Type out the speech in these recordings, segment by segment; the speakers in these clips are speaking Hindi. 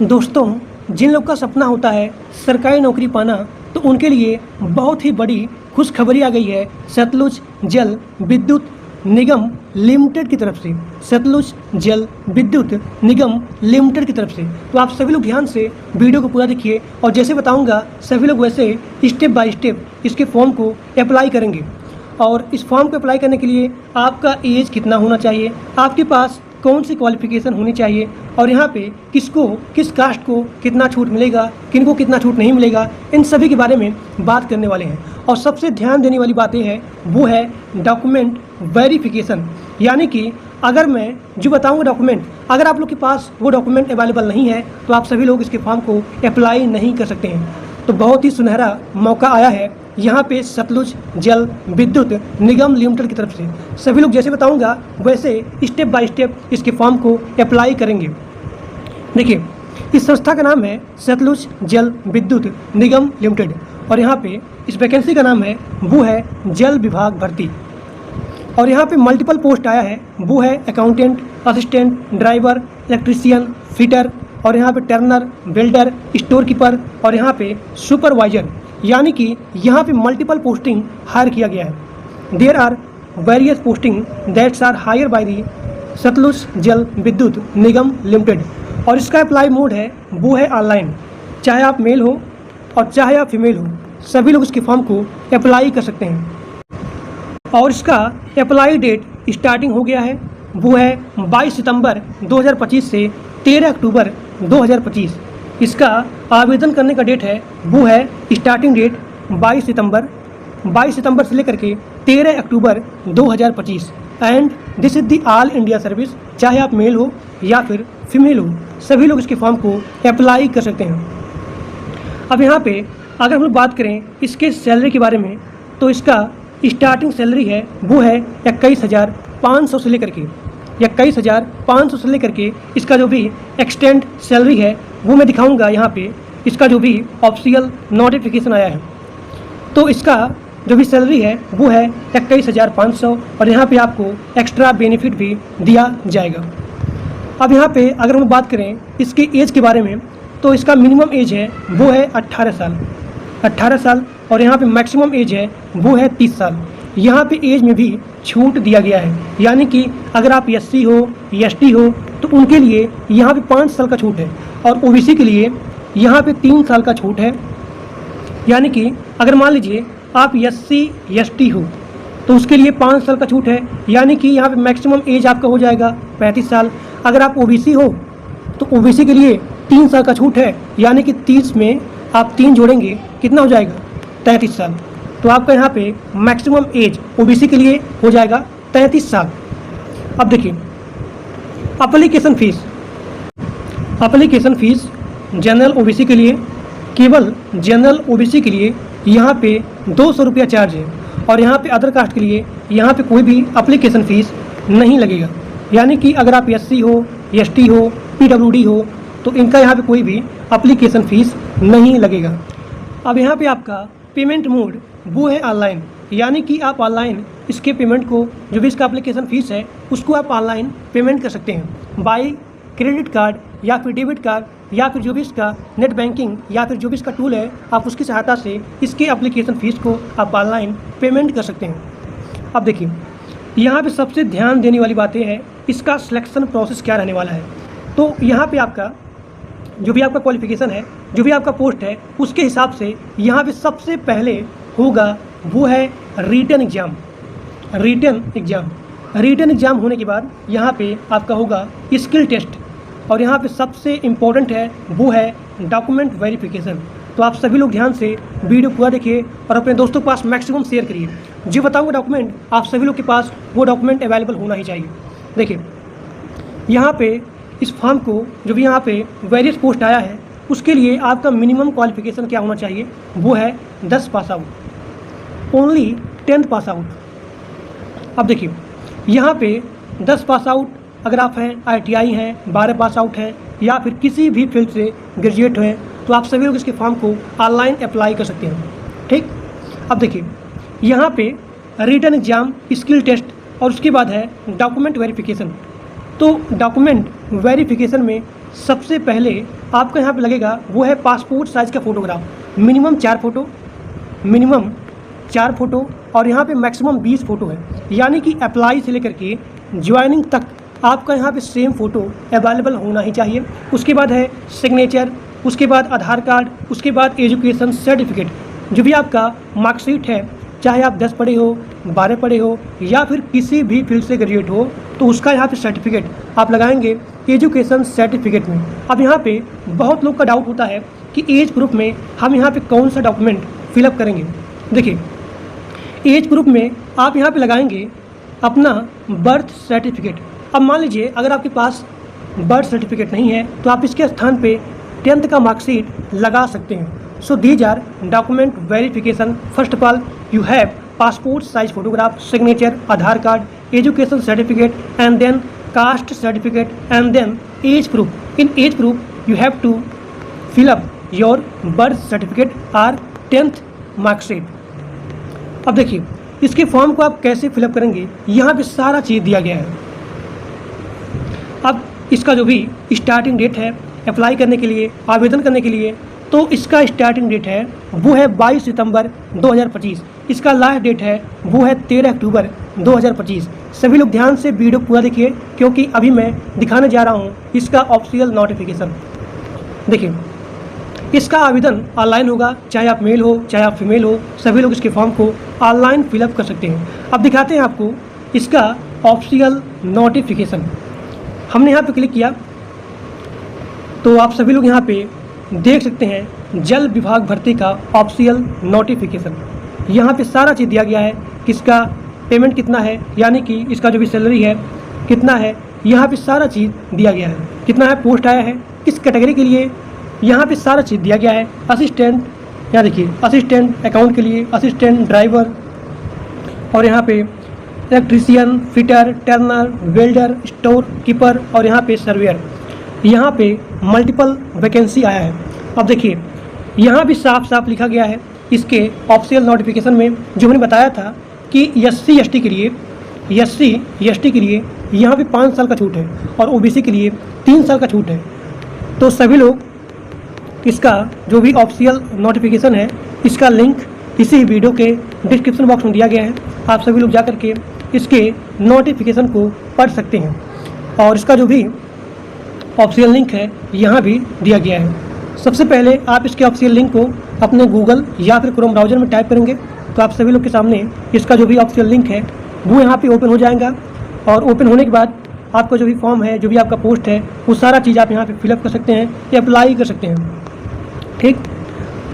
दोस्तों, जिन लोग का सपना होता है सरकारी नौकरी पाना, तो उनके लिए बहुत ही बड़ी खुशखबरी आ गई है सतलुज जल विद्युत निगम लिमिटेड की तरफ से। सतलुज जल विद्युत निगम लिमिटेड की तरफ से। तो आप सभी लोग ध्यान से वीडियो को पूरा देखिए और जैसे बताऊंगा सभी लोग वैसे स्टेप बाय स्टेप इसके फॉर्म को अप्लाई करेंगे। और इस फॉर्म को अप्लाई करने के लिए आपका एज कितना होना चाहिए, आपके पास कौन सी क्वालिफिकेशन होनी चाहिए और यहाँ पे किसको किस कास्ट को कितना छूट मिलेगा, किनको कितना छूट नहीं मिलेगा, इन सभी के बारे में बात करने वाले हैं। और सबसे ध्यान देने वाली बात यह है वो है डॉक्यूमेंट वेरिफिकेशन। यानी कि अगर मैं जो बताऊंगा डॉक्यूमेंट, अगर आप लोग के पास वो डॉक्यूमेंट अवेलेबल नहीं है तो आप सभी लोग इसके फॉर्म को अप्लाई नहीं कर सकते हैं। तो बहुत ही सुनहरा मौका आया है यहाँ पे सतलुज जल विद्युत निगम लिमिटेड की तरफ से। सभी लोग जैसे बताऊंगा वैसे स्टेप बाय स्टेप इसके फॉर्म को अप्लाई करेंगे। देखिए, इस संस्था का नाम है सतलुज जल विद्युत निगम लिमिटेड और यहाँ पे इस वैकेंसी का नाम है वो है जल विभाग भर्ती। और यहाँ पे मल्टीपल पोस्ट आया है वो है accountant, assistant, driver, electrician, fitter और यहाँ पे टर्नर, वेल्डर, स्टोर कीपर और यहाँ पे सुपरवाइजर। यानी कि यहाँ पे मल्टीपल पोस्टिंग हायर किया गया है। There are various posting that's are hire by the Satluj Jal Vidyut Nigam limited. और इसका अप्लाई मोड है वो है ऑनलाइन। चाहे आप मेल हो और चाहे आप फीमेल हो, सभी लोग इसके फॉर्म को अप्लाई कर सकते हैं। और इसका अप्लाई डेट स्टार्टिंग हो गया है वो है 22 सितंबर 2025 से 13 अक्टूबर 2025। इसका आवेदन करने का डेट है वो है स्टार्टिंग डेट 22 सितंबर से लेकर के 13 अक्टूबर 2025। And this is the all India service. चाहे आप मेल हो या फिर फीमेल हो, सभी लोग इसके फॉर्म को अप्लाई कर सकते हैं। अब यहाँ पे अगर हम लोग बात करें इसके सैलरी के बारे में, तो इसका स्टार्टिंग सैलरी है वो है 21,500 से लेकर के 21,500 से लेकर के इसका जो भी एक्सटेंड सैलरी है वो मैं दिखाऊंगा। यहाँ पे इसका जो भी ऑफिशियल नोटिफिकेशन आया है तो इसका जो भी सैलरी है वो है 21,500 और यहाँ पे आपको एक्स्ट्रा बेनिफिट भी दिया जाएगा। अब यहाँ पे अगर हम बात करें इसके एज के बारे में, तो इसका मिनिमम एज है वो है 18 साल और यहाँ पे मैक्सिमम एज है वो है 30 साल। यहाँ पे एज में भी छूट दिया गया है। यानी कि अगर आप SC हो, ST हो तो उनके लिए यहाँ पे 5 साल का छूट है और OBC के लिए यहाँ पे 3 साल का छूट है। यानी कि अगर मान लीजिए आप SC ST हो तो उसके लिए 5 साल का छूट है। यानी कि यहाँ पे मैक्सिमम एज आपका हो जाएगा 35 साल। अगर आप OBC हो तो OBC के लिए 3 साल का छूट है। यानी कि 30 में आप 3 जोड़ेंगे कितना हो जाएगा 33 साल। तो आपका यहाँ पे मैक्सिमम एज OBC के लिए हो जाएगा 33 साल। अब देखिए एप्लीकेशन फ़ीस जनरल OBC के लिए, केवल जनरल OBC के लिए यहाँ पे 200 रुपया चार्ज है। और यहाँ पे अदर कास्ट के लिए यहाँ पे कोई भी एप्लीकेशन फ़ीस नहीं लगेगा। यानी कि अगर आप SC हो, ST हो, PWD हो तो इनका यहाँ पे कोई भी एप्लीकेशन फ़ीस नहीं लगेगा। अब यहाँ पे आपका पेमेंट मोड वो है ऑनलाइन। यानी कि आप ऑनलाइन इसके पेमेंट को, जो भी इसका एप्लीकेशन फ़ीस है उसको आप ऑनलाइन पेमेंट कर सकते हैं बाय क्रेडिट कार्ड या फिर डेबिट कार्ड या फिर जो भी इसका नेट बैंकिंग या फिर जो भी इसका टूल है आप उसकी सहायता से इसके एप्लीकेशन फ़ीस को आप ऑनलाइन पेमेंट कर सकते हैं। अब देखिए, यहाँ पे सबसे ध्यान देने वाली बात यह है इसका सिलेक्शन प्रोसेस क्या रहने वाला है। तो यहाँ पे आपका जो भी आपका क्वालिफिकेशन है, जो भी आपका पोस्ट है, उसके हिसाब से यहाँ पे सबसे पहले होगा वो है रिटन एग्ज़ाम होने के बाद यहाँ पे आपका होगा स्किल टेस्ट। और यहाँ पे सबसे इम्पोर्टेंट है वो है डॉक्यूमेंट वेरिफिकेशन। तो आप सभी लोग ध्यान से वीडियो पूरा देखिए और अपने दोस्तों के पास मैक्सिमम शेयर करिए। जो बताऊँगा डॉक्यूमेंट आप सभी लोग के पास वो डॉक्यूमेंट अवेलेबल होना ही चाहिए। देखिए, यहाँ पे इस फॉर्म को जो भी यहाँ पे वेरियस पोस्ट आया है उसके लिए आपका मिनिमम क्वालिफिकेशन क्या होना चाहिए वो है 10 pass out, only 10th pass out. अब देखिए, यहाँ पे 10 पास आउट अगर आप हैं, ITI हैं, 12 पास आउट हैं या फिर किसी भी फील्ड से ग्रेजुएट हैं तो आप सभी लोग इसके फॉर्म को ऑनलाइन अप्लाई कर सकते हैं। ठीक, अब देखिए यहाँ पे रिटन एग्ज़ाम, स्किल टेस्ट और उसके बाद है डॉक्यूमेंट वेरिफिकेशन। तो डॉक्यूमेंट वेरिफिकेशन में सबसे पहले आपका यहाँ पे लगेगा वो है पासपोर्ट साइज़ का फ़ोटोग्राफ, मिनिमम 4 फ़ोटो और यहाँ पे मैक्सिमम 20 फ़ोटो है। यानी कि अप्लाई से लेकर के ज्वाइनिंग तक आपका यहाँ पे सेम फ़ोटो अवेलेबल होना ही चाहिए। उसके बाद है सिग्नेचर, उसके बाद आधार कार्ड, उसके बाद एजुकेशन सर्टिफिकेट, जो भी आपका मार्कशीट है, चाहे आप 10 पढ़े हो, 12 पढ़े हो या फिर किसी भी फील्ड से ग्रेजुएट हो, तो उसका यहाँ पे सर्टिफिकेट आप लगाएंगे एजुकेशन सर्टिफिकेट में। अब यहाँ पे बहुत लोग का डाउट होता है कि एज ग्रुप में हम यहाँ पे कौन सा डॉक्यूमेंट फिलअप करेंगे। देखिए, एज ग्रुप में आप यहाँ पे लगाएंगे अपना बर्थ सर्टिफिकेट। अब मान लीजिए अगर आपके पास बर्थ सर्टिफिकेट नहीं है तो आप इसके स्थान पे 10th का मार्कशीट लगा सकते हैं। So these are document verification. First of all you have passport size photograph, signature, Aadhaar card, education certificate and then caste certificate and then age proof. In age proof you have to fill up your birth certificate और 10th मार्कशीट। अब देखिए इसके फॉर्म को आप कैसे फिलअप करेंगे, यहाँ पे सारा चीज़ दिया गया है। अब इसका जो भी स्टार्टिंग डेट है अप्लाई करने के लिए, आवेदन करने के लिए, तो इसका स्टार्टिंग डेट है वो है 22 सितंबर 2025। इसका लास्ट डेट है वो है 13 अक्टूबर 2025। सभी लोग ध्यान से वीडियो पूरा देखिए क्योंकि अभी मैं दिखाने जा रहा हूँ इसका ऑफिशियल नोटिफिकेशन। देखिए इसका आवेदन ऑनलाइन होगा, चाहे आप मेल हो चाहे आप फीमेल हो, सभी लोग इसके फॉर्म को ऑनलाइन फिलअप कर सकते हैं। अब दिखाते हैं आपको इसका ऑफिशियल नोटिफिकेशन। हमने यहाँ पे क्लिक किया तो आप सभी लोग यहाँ पे देख सकते हैं जल विभाग भर्ती का ऑफिशियल नोटिफिकेशन। यहाँ पे सारा चीज़ दिया गया है, किसका पेमेंट कितना है, यानी कि इसका जो भी सैलरी है कितना है, यहाँ पे सारा चीज़ दिया गया है। कितना है, पोस्ट आया है, किस कैटेगरी के लिए, यहाँ पे सारा चीज़ दिया गया है। असिस्टेंट, यहाँ देखिए असिस्टेंट अकाउंट के लिए, असिस्टेंट ड्राइवर, और यहाँ पे electrician, fitter, Turner, welder, store keeper और यहाँ पे सर्वेयर। यहाँ पे मल्टीपल वैकेंसी आया है। अब देखिए यहाँ भी साफ साफ लिखा गया है इसके ऑफिशियल नोटिफिकेशन में, जो मैंने बताया था कि SC ST के लिए यहाँ पे 5 साल का छूट है और OBC के लिए 3 साल का छूट है। तो सभी लोग इसका जो भी ऑफिशियल नोटिफिकेशन है इसका लिंक इसी वीडियो के डिस्क्रिप्शन बॉक्स में दिया गया है। आप सभी लोग जा कर के इसके नोटिफिकेशन को पढ़ सकते हैं और इसका जो भी ऑफिशियल लिंक है यहाँ भी दिया गया है। सबसे पहले आप इसके ऑफिशियल लिंक को अपने गूगल या फिर क्रोम ब्राउज़र में टाइप करेंगे तो आप सभी लोग के सामने इसका जो भी ऑफिशियल लिंक है वो यहाँ पे ओपन हो जाएगा। और ओपन होने के बाद आपका जो भी फॉर्म है, जो भी आपका पोस्ट है, वो सारा चीज़ आप यहाँ पे फिलअप कर सकते हैं या अप्लाई कर सकते हैं। ठीक,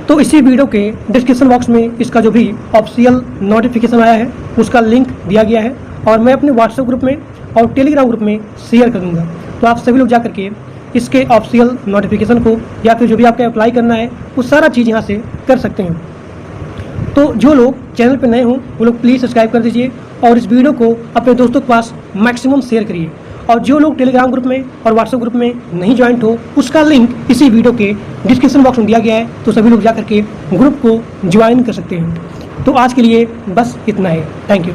तो इसी वीडियो के डिस्क्रिप्शन बॉक्स में इसका जो भी ऑफिशियल नोटिफिकेशन आया है उसका लिंक दिया गया है और मैं अपने व्हाट्सएप ग्रुप में और टेलीग्राम ग्रुप में शेयर कर दूँगा। तो आप सभी लोग जा करके इसके ऑफिशियल नोटिफिकेशन को या फिर जो भी आपका अप्लाई करना है वो सारा चीज़ यहाँ से कर सकते हैं। तो जो लोग चैनल पर नए हों वो लोग प्लीज़ सब्सक्राइब कर दीजिए और इस वीडियो को अपने दोस्तों के पास मैक्सिमम शेयर करिए। और जो लोग टेलीग्राम ग्रुप में और व्हाट्सएप ग्रुप में नहीं ज्वाइंट हो उसका लिंक इसी वीडियो के डिस्क्रिप्शन बॉक्स में दिया गया है, तो सभी लोग जा करके ग्रुप को ज्वाइन कर सकते हैं। तो आज के लिए बस इतना है। Thank you.